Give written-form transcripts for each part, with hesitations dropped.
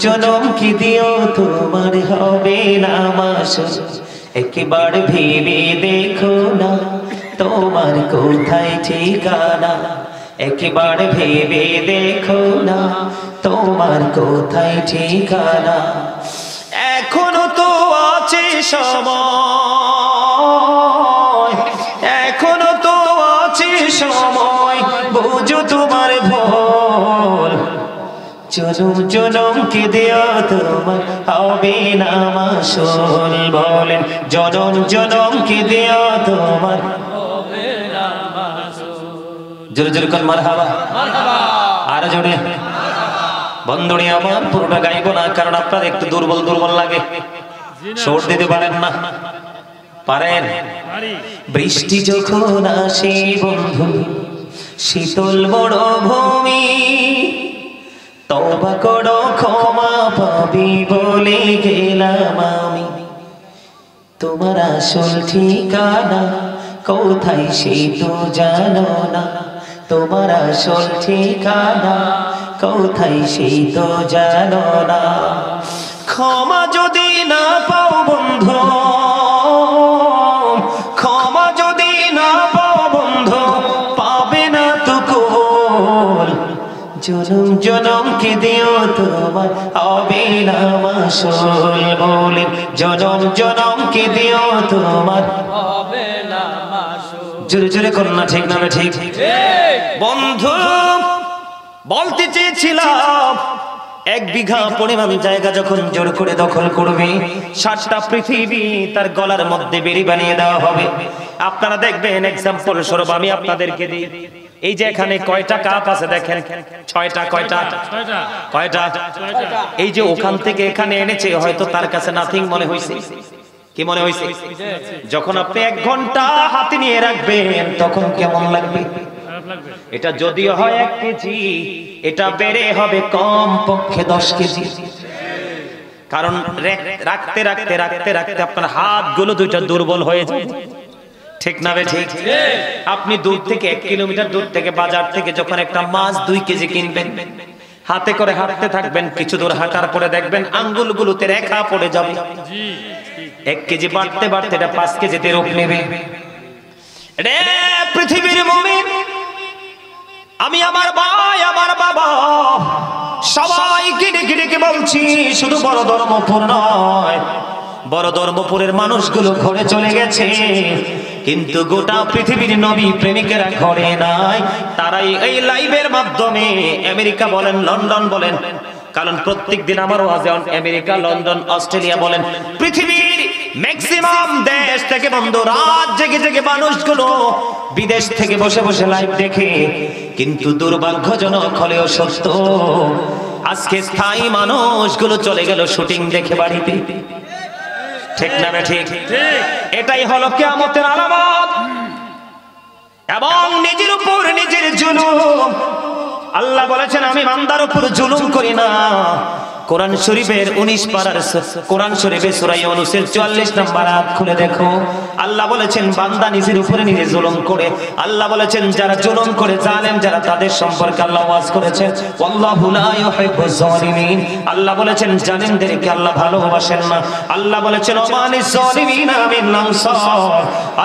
জনম কি দিও তোমার হবে না মাসুল একবার ভেবে দেখো না তোমার কোথায় ঠিকানা একবার ভেবে দেখো না তোমার কোথায় ঠিকানা এখনো তো আছে সময় এখনো তো আছে সময় বুঝো তোমার ভুল জনম জনম কে দিও তোমার হবে না মাসুল বলেন জনম জনম কে দিও তোমার হবে না মাসুল জোরে জোরে কোন মারহাবা মারহাবা আর জোরে বন্ধুনি আমার পুরোটা গাইবো না কারণ আপনাদের একটু দুর্বল দুর্বল লাগে সুর দিতে পারেন না পারেন বৃষ্টি যখন আসে বন্ধু শীতল বড় ভূমি তওবা করো ক্ষমা পাবি বলে গেলাম আমি তোমার আসল ঠিকানা কোথায় সে তো জানো না তোমার আসল ঠিকানা কোথায় সে তো জানো না ক্ষমা যদি না পাও বন্ধু ক্ষমা যদি না পাও বন্ধু পাবে না তো কোল জনম জনম কে দিও তোমার হবে না মাসুল বলে জনম জনম কে দিও তোমার হবে না মাসুল জোরে জোরে করুন না ঠিক না ঠিক বন্ধু বলতে চেয়েছিলাম 1 বিঘা পরিমাণ জায়গা যখন জোর করে দখল করবে 7টা পৃথিবী তার গলার মধ্যে বেড়ি বানিয়ে দেওয়া হবে আপনারা দেখবেন एग्जांपल স্বরূপ আমি আপনাদেরকে দিই এই যে এখানে কয়টা কাপ আছে দেখেন 6টা কয়টা এই যে ওখান থেকে এখানে এনেছে হয়তো তার কাছে নাথিং মনে হইছে কি মনে হইছে যখন আপনি 1 ঘন্টা হাতে নিয়ে রাখবেন তখন কেমন লাগবে এটা যদিও হয় 1 কেজি এটা বেড়ে হবে কম পক্ষে 10 কেজি কারণ রাখতে রাখতে রাখতে রাখতে আপনার হাতগুলো দুইটা দুর্বল হয়ে যায় ঠিক না বে ঠিক আপনি দূর থেকে 1 কিলোমিটার দূর থেকে বাজার থেকে যখন একটা মাছ 2 কেজি কিনবেন হাতে করে হাঁটতে থাকবেন কিছু দূর হাঁটার পরে দেখবেন আঙ্গুলগুলোতে রেখা পড়ে যাবে 1 কেজি বাড়তে বাড়তে এটা 5 কেজিতে রূপ নেবে রে পৃথিবীর মুমিন আমি আমার ভাই আমার বাবা সবাইকে ডেকে ডেকে বলছি শুধু বড় ধর্মপুর নয় বড় ধর্মপুরের মানুষগুলো ঘরে চলে গেছে কিন্তু গোটা পৃথিবীর নবী প্রেমিকেরা ঘরে নাই তারাই এই লাইভের মাধ্যমে আমেরিকা বলেন লন্ডন বলেন কারণ প্রত্যেকদিন আমার ওয়াজে আমেরিকা লন্ডন অস্ট্রেলিয়া বলেন পৃথিবীর ম্যাক্সিমাম দেশ থেকে বন্ধু রাত জেগে জেগে মানুষগুলো বিদেশ থেকে বসে বসে লাইভ দেখে কিন্তু দুর্ভাগ্যজনক হলেও সত্য আজকে স্থায়ী মানুষগুলো চলে গেল শুটিং দেখে বাড়িতে ঠিক না ঠিক এটাই হলো কিয়ামতের আলামত এবং নিজের উপর নিজের জুলুম আল্লাহ বলেছেন আমি বান্দার উপর জুলুম করি না কোরআন শরীফের 19 পারার কোরআন শরীফের সূরা ইউনূসের 44 নম্বর আয়াত খুলে দেখো আল্লাহ বলেছেন বান্দা নিজের উপরে নিজে জুলুম করে আল্লাহ বলেছেন যারা জুলুম করে জালেম যারা তাদের সম্পর্কে আল্লাহ ওয়াজ করেছেন ওয়াল্লাহু লা ইউহিব্বুজ জালিমিন আল্লাহ বলেছেন জালেমদেরকে আল্লাহ ভালোবাসেন না আল্লাহ বলেছেন ওমানিস জালিমিনা মিন আনসার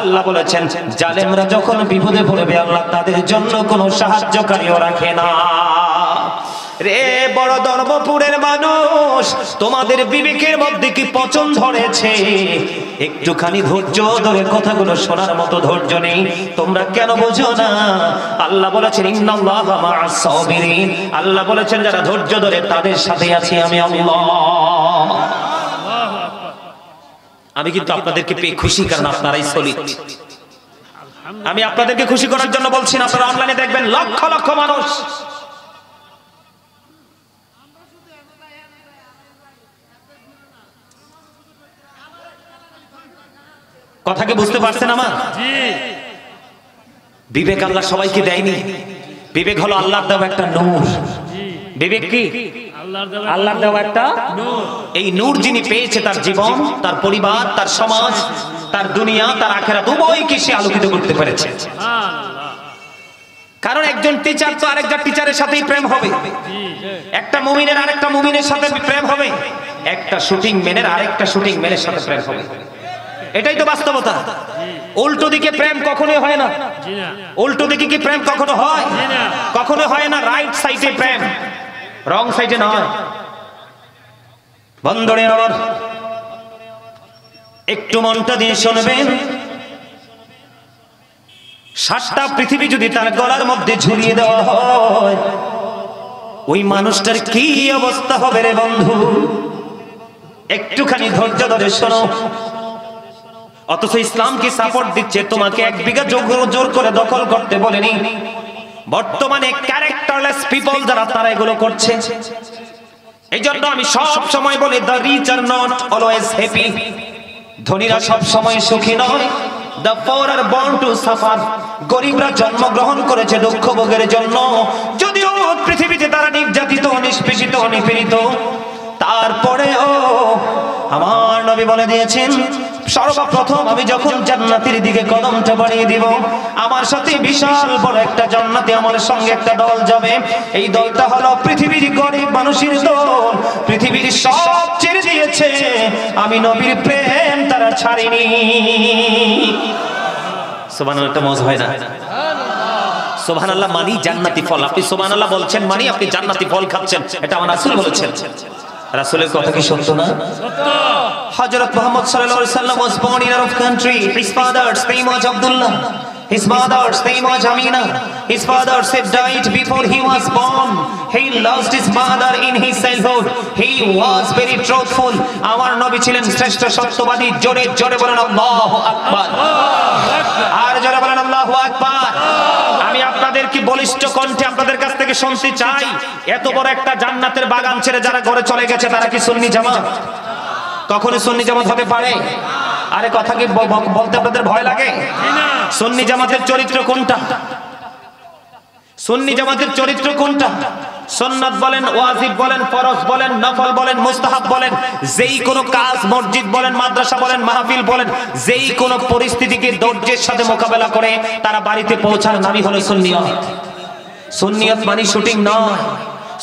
আল্লাহ বলেছেন জালেমরা যখন বিপদে পড়বে আল্লাহ তাদের জন্য কোনো সাহায্যকারীও রাখে না রে বড় ধর্মপুরের মানুষ তোমাদের বিবেকের মধ্যে কি পচন ধরেছে একটুখানি ধৈর্য ধরে কথাগুলো শোনার মতো ধৈর্য নেই তোমরা কেন বোঝো না আল্লাহ বলেছেন ইন্নাল্লাহা মা'আস সাবিরিন আল্লাহ বলেছেন যারা ধৈর্য ধরে তাদের সাথে আছি আমি আল্লাহ আমি কিন্তু আপনাদেরকে পেয়ে খুশি কারণ আপনারাই সলিড আমি আপনাদেরকে খুশি করার জন্য বলছি না আপনারা অনলাইনে দেখবেন লক্ষ লক্ষ মানুষ কথা কি বুঝতে পারছেন আমার জি বিবেক আল্লাহ সবাইকে দেয়নি বিবেক হলো আল্লাহর দেওয়া একটা নূর জি বিবেক কি আল্লাহর দেওয়া একটা নূর এই নূর যিনি পেয়েছে তার জীবন তার পরিবার তার সমাজ তার দুনিয়া তার আখিরাত উভয়কে সে আলোকিত করতে পেরেছে সুবহানাল্লাহ কারণ একজন একজন টিচার তো আরেকজন টিচারের সাথেই প্রেম হবে, একটা মুমিনের আরেকটা মুমিনের সাথে প্রেম হবে, একটা শুটিং ম্যানের আরেকটা শুটিং ম্যানের সাথে প্রেম হবে। এটাই তো বাস্তবতা। উল্টো দিকে প্রেম কখনোই হয় না। উল্টো দিকে কি প্রেম কখনো হয়? কখনো হয় না। রাইট সাইডে প্রেম, রং সাইডে নয়। বন্ধুরে আমার একটু মনটা দিয়ে শুনবেন, 7টা পৃথিবী যদি তার গলার মধ্যে ঝুলিয়ে দেওয়া হয়, ওই মানুষটার কি অবস্থা হবে রে বন্ধু? একটুখানি ধৈর্য ধরে শোনো। অথচ ইসলাম কি সাপোর্ট দিচ্ছে? তোমাকে 1 বিঘা জোর করে দখল করতে বলেনি। বর্তমানে ক্যারেক্টারলেস পিপল যারা, তারা এগুলো করছে। এই জন্য আমি সব সময় বলি, the rich are not always happy. ধনীরা সব সময় সুখী নয়। The poor are born to suffer. গরিবরা জন্মগ্রহণ করেছে দুঃখ ভোগের জন্য। যদিও পৃথিবীতে তারা নির্যাতিত, নিষ্পেষিত, নিপীড়িত, তারপরেও আমার নবী বলে দিয়েছেন, সর্বপ্রথম আমি যখন জান্নাতের দিকে কদমটা বাড়িয়ে দিব, আমার সাথে বিশাল বড় একটা জান্নাতে আমার সঙ্গে একটা দল যাবে। এই দলটা হলো পৃথিবীর গরিব মানুষের দল। পৃথিবীর সব ছেড়ে দিয়েছে, আমি নবীর প্রেম তারা ছাড়িনি। সুবহানাল্লাহ, একটা মজা হয় না? সুবহানাল্লাহ মানি জান্নাতি ফল। আপনি সুবহানাল্লাহ বলছেন মানে আপনি জান্নাতি ফল খাচ্ছেন, এটা আমার রাসূল বলেছেন। রাসূলের কথা কি সত্য না? সত্য। হযরত মুহাম্মদ সাল্লাল্লাহু আলাইহি ওয়াসাল্লাম was born in Arab country. His father's name was Abdullah. His mother's name was Amina. His father said died before he was born. He lost his mother in his childhood. He was very truthful. আমার নবী ছিলেন শ্রেষ্ঠ সত্যবাদী। জোরে জোরে বলেন আল্লাহু আকবার। আর জোরে বলেন আল্লাহু আকবার। আমি আপনাদের কি বলিষ্ঠ কণ্ঠে আপনাদের কাছ থেকে শুনতে চাই, এত বড় একটা জান্নাতের বাগান ছেড়ে যারা ঘরে চলে গেছে, তারা কি সুন্নি জামাত? কখনো সুন্নি জামাত হতে পারে? আরে কথা কি বলতে আপনাদের ভয় লাগে? সুন্নি জামাতের চরিত্র কোনটা? সুন্নি জামাতের চরিত্র কোনটা? সুন্নাত বলেন, ওয়াজিব বলেন, ফরজ বলেন, নফল বলেন, মুস্তাহাব বলেন, যেই কোনো কাজ, মসজিদ বলেন, মাদ্রাসা বলেন, মাহফিল বলেন, যেই কোনো পরিস্থিতিকে ধৈর্যের সাথে মোকাবেলা করে তারা বাড়িতে পৌঁছার নামই হলো সুন্নিয়ত। সুন্নিয়ত মানে শুটিং নয়।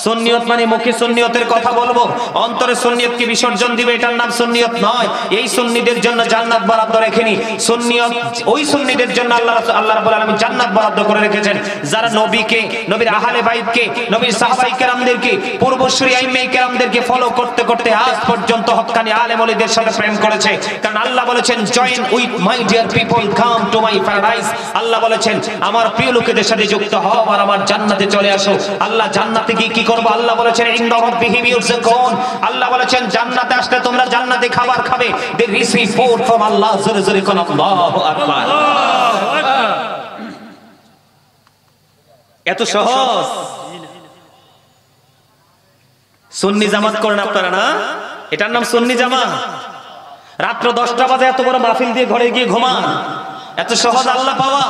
সুন্নিয়ত মানে মুখে সুন্নিয়তের কথা বলবো, অন্তরে সুন্নিয়তকে বিসর্জন দিবে, এটার নাম সুন্নিয়ত নয়। এই সুন্নিদের জন্য জান্নাত বরাদ্দ রেখেনি। সুন্নিয়ত ওই সুন্নিদের জন্য আল্লাহ রাব্বুল আলামিন জান্নাত বরাদ্দ করে রেখেছেন, যারা নবীকে, নবীর আহলে বাইতকে, নবীর সাহাবায়ে কেরামদেরকে, পূর্বসূরি আইম্মায়ে কেরামদেরকে ফলো করতে করতে আজ পর্যন্ত হক্কানি আলেম ওলিদের সাথে প্রেম করেছে। কারণ আল্লাহ বলেছেন, join with my dear people, come to my paradise. আল্লাহ বলেছেন, আমার প্রিয় লোকেদের সাথে যুক্ত হও আর আমার জান্নাতে চলে আসো। আল্লাহ জান্নাতে গিয়ে কি করব? আল্লাহ বলেছেন, ইনদা রাব্বিহিম ইউরযাকুন। আল্লাহ বলেছেন, জান্নাতে আসলে তোমরা জান্নাতে খাবার খাবে। দে রিসিভ ফুড ফ্রম আল্লাহ। জোরে জোরে কোন আল্লাহু আকবার। এত সহজ। সুন্নি জামাত করেন আপনারা না? এটার নাম সুন্নি জামাত। রাত্র 10টা বাজে এত বড় মাহফিল দিয়ে ঘরে গিয়ে ঘুমান। এত সহজ আল্লাহ পাওয়া,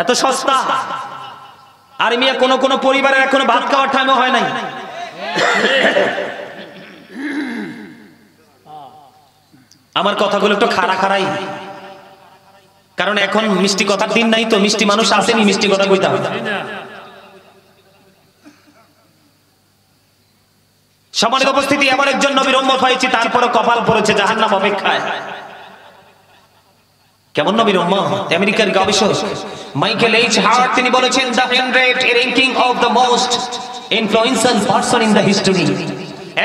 এত সস্তা। আর মিয়া কোন কোন পরিবারের এখনো ভাত খাওয়ার টাইমও হয় নাই। আমার কথাগুলো একটু খাড়া খাড়াই, কারণ এখন মিষ্টি কথার দিন নাই তো, মিষ্টি মানুষ আসেনি মিষ্টি কথা কইতে হবে। সম্মানিত উপস্থিতি, এমন একজন নবীর উম্মত হয়েছে, তারপরে কপাল পড়েছে জাহান্নাম অপেক্ষায়। কেমন নবীর উম্মত? আমেরিকার গবেষক মাইকেল এইচ হার্ট তিনি বলেছেন, the 100 ranking of the most influential person in the history.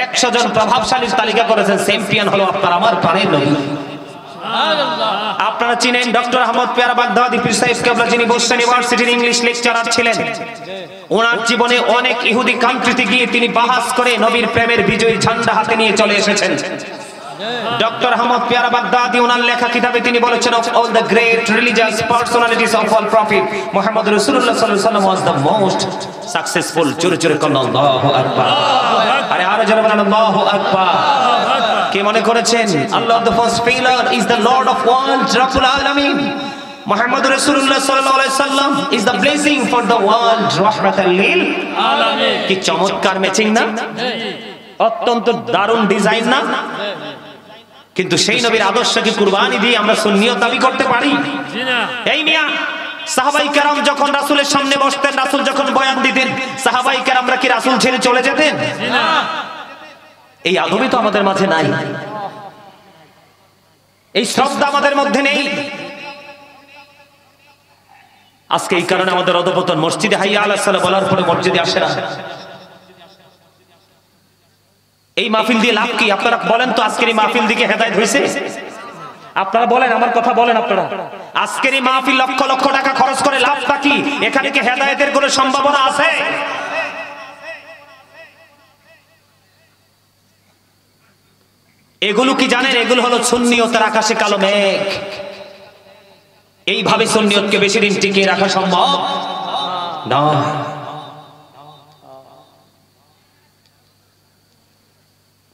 100 জন প্রভাবশালীর তালিকা করেছেন, চ্যাম্পিয়ন হলো আপনার আমার প্রাণের নবী। আপনারা চিনেন ডক্টর আহমদ পেয়ারা বাগদাদি পীর সাহেব কেবলা, যিনি বোস্টন ইউনিভার্সিটির ইংলিশ লেকচারার ছিলেন। ওনার জীবনে অনেক ইহুদি কান্ট্রিতে গিয়ে তিনি বাহাস করে নবীর প্রেমের বিজয়ী ঝান্ডা হাতে নিয়ে চলে এসেছেন। ডক্টর আহমদ পেয়ারা বাগদাদি ওনার লেখা কিতাবে তিনি বলেছেন, of all the great religious personalities of all prophet, Muhammad Rasulullah sallallahu alaihi wasallam was the most successful. জোরে জোরে কোন আল্লাহু আকবার। আরে আরো জোরে বলেন আল্লাহু আকবার। কে মনে করেছেন আল্লাহ the first pillar is the Lord of worlds, Rabbul Alamin? Muhammad Rasulullah sallallahu alaihi wasallam is the blessing for the world, rahmatan lil alamin. কি চমৎকার ম্যাচিং না? অত্যন্ত দারুণ ডিজাইন না? কিন্তু সেই নবীর আদর্শকে কুরবানি দিয়ে আমরা সুন্নিয়ত দাবি করতে পারি? জি না। এই মিয়া সাহাবাই কেরাম যখন রাসূলের সামনে বসতেন, রাসূল যখন বয়ান দিতেন, সাহাবাই কেরামরা কি রাসূল ছেড়ে চলে যেতেন? না। এই আদবই তো আমাদের মাঝে নাই, এই শ্রদ্ধা আমাদের মধ্যে নেই। আজকে এই কারণে আমাদের অধপতন। মসজিদে হাইয়া আলাস সালাহ বলার পরে মসজিদে আসে না। এই মাহফিল দিয়ে লাভ কি? আপনারা বলেন তো, আজকের এই মাহফিল দিকে হেদায়েত হয়েছে? আপনারা বলেন, আমার কথা বলেন আপনারা। আজকের এই মাহফিল লক্ষ লক্ষ টাকা খরচ করে লাভটা কি? এখানে কি হেদায়েতের কোনো সম্ভাবনা আছে? এগুলো কি জানেন? এগুলো হলো সুন্নিয়তের আকাশে কালো মেঘ। এইভাবে সুন্নিয়তকে বেশি দিন টিকিয়ে রাখা সম্ভব না।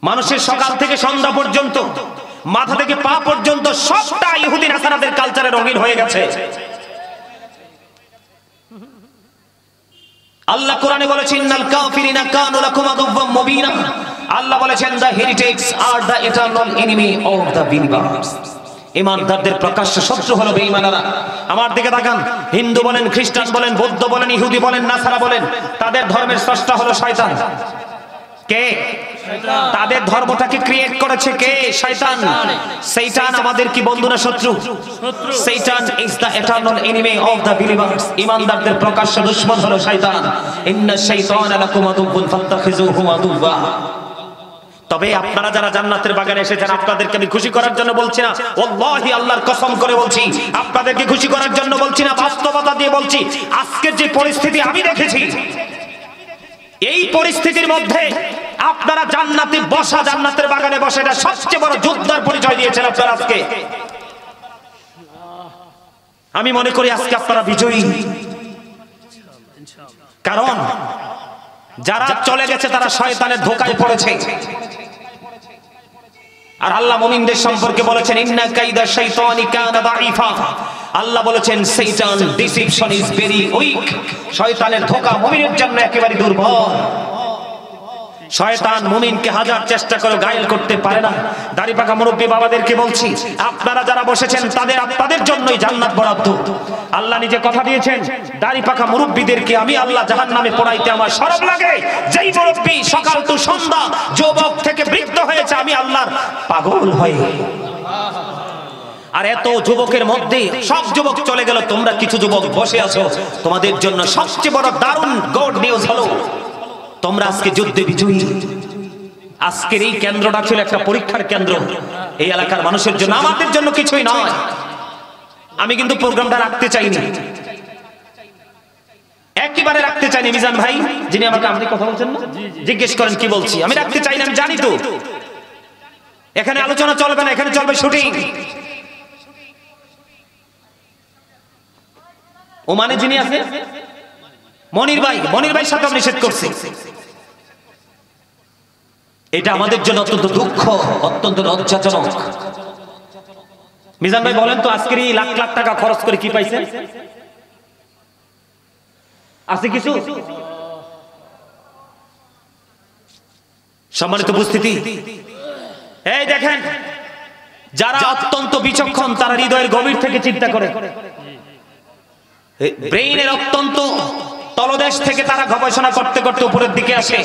মানুষের সকাল থেকে সন্ধ্যা পর্যন্ত, মাথা থেকে পা পর্যন্ত সবটা ইহুদি নাসারাদের কালচারে রঙিন হয়ে গেছে। আল্লাহ কোরআনে বলেছেন, ইন্নাল কাফিরিনা কানু লাকুম আদুওয়াম মুবিনা। আল্লাহ বলেছেন, the heretics are the eternal enemy of the believers. ঈমানদারদের প্রকাশ্য শত্রু হলো বেঈমানেরা। আমার দিকে তাকান, হিন্দু বলেন, খ্রিস্টান বলেন, বৌদ্ধ বলেন, ইহুদি বলেন, নাসারা বলেন, তাদের ধর্মের স্রষ্টা হলো শয়তান। কে? তাদের ধর্মটাকে ক্রিয়েট করেছে কে? শয়তান। শয়তান আমাদের কি বন্ধু না শত্রু? শয়তান is the eternal enemy of the believers. ঈমানদারদের প্রকাশ্য দুশমন হলো শয়তান। ইন্নাশ শাইতানা লাকুম আদুওয়ুন ফাত্তাখিযুহু আদুওয়া। তবে আপনারা যারা জান্নাতের বাগানে এসেছেন, আপনাদেরকে আমি খুশি করার জন্য বলছি না, ওয়াল্লাহি আল্লাহর কসম করে বলছি, আপনাদেরকে খুশি করার জন্য বলছি না, বাস্তবতা দিয়ে বলছি। আজকের যে পরিস্থিতি আমি দেখেছি, এই পরিস্থিতির মধ্যে আপনারা জান্নাতে বসা, জান্নাতের বাগানে বসে, এটা সবচেয়ে বড় যোদ্ধার পরিচয় দিয়েছেন আপনারা আজকে। আমি মনে করি আজকে আপনারা বিজয়ী, কারণ যারা চলে গেছে তারা শয়তানের ধোঁকায় পড়েছে। আর আল্লাহ মুমিনদের সম্পর্কে বলেছেন, ইন্না কাইদা শাইতানি কানা দাঈফা। আল্লাহ বলেছেন, শয়তান ডিসিপশন ইজ ভেরি উইক। শয়তানের ধোঁকা মুমিনের জন্য একেবারে দুর্বল। শয়তান মুমিনকে হাজার চেষ্টা করে গায়েল করতে পারে না। দাড়ি পাকা মুরব্বী বাবাদেরকে বলছি, আপনারা যারা বসেছেন তাদের আপনাদের জন্যই জান্নাত বরাদ্দ। আল্লাহ নিজে কথা দিয়েছেন, দাড়ি পাকা মুরব্বীদেরকে আমি আল্লাহ জাহান্নামে পোড়াইতে আমার শরম লাগে। যেই মুরব্বী সকাল তো সন্ধ্যা যুবক থেকে বৃদ্ধ হয়েছে, আমি আল্লাহর পাগল হই। আর এত যুবকের মধ্যে সব যুবক চলে গেল, তোমরা কিছু যুবক বসে আছো। তোমাদের জন্য সবচেয়ে বড় দারুণ গুড নিউজ হলো, তোমরা আজকে যুদ্ধে বিজয়ী। আজকের এই কেন্দ্রটা ছিল একটা পরীক্ষার কেন্দ্র এই এলাকার মানুষের জন্য, আমাদের জন্য কিছুই নয়। আমি কিন্তু প্রোগ্রামটা রাখতে চাইনি, একেবারে রাখতে চাইনি। মিজান ভাই, যিনি আমাকে আপনি কথা বলছেন না, জিজ্ঞেস করেন কি বলছি। আমি রাখতে চাইনি, আমি জানি তো এখানে আলোচনা চলবে না, এখানে চলবে শুটিং। ওমানে যিনি আছে মনির ভাই, মনির ভাই সাথে নিষেধ করছে। এটা আমাদের জন্য অত্যন্ত দুঃখ, অত্যন্ত লজ্জাজনক। মিজান ভাই বলেন তো, আজকের এই লাখ লাখ টাকা খরচ করে কি পাইছেন? আছে কিছু? সম্মানিত উপস্থিতি, এই দেখেন, যারা অত্যন্ত বিচক্ষণ তারা হৃদয়ের গভীর থেকে চিন্তা করে, ব্রেইনের অত্যন্ত তলদেশ থেকে তারা গবেষণা করতে করতে উপরের দিকে আসে।